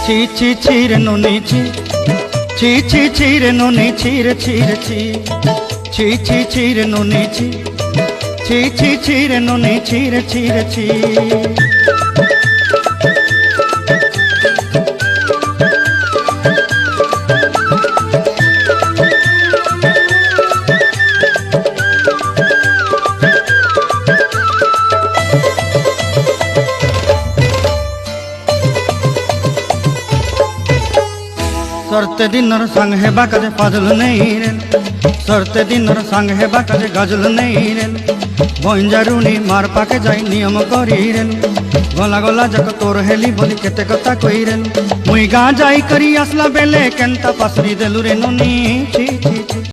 ছি ছি ছি রে নুনি ছি, ছি ছি ছি রে নুনি ছি রে ছি রে ছি, ছি ছি ছি রে নুনি ছি, ছি ছি ছি রে নুনি ছি রে ছি রে ছি। सरते दिनर संग है बाकाजे पाजल नहीं रेल, सरते दिनर संग है बाकाजे गजल नहीं रेल, बंजारुनी मार पाके जाई नियम करी रेल, गला गला जक तोर हेली बोली केते कथा कई रेल, मुई गा जाई करी आसला बेले केंता पासरी देलु रे नुनी छि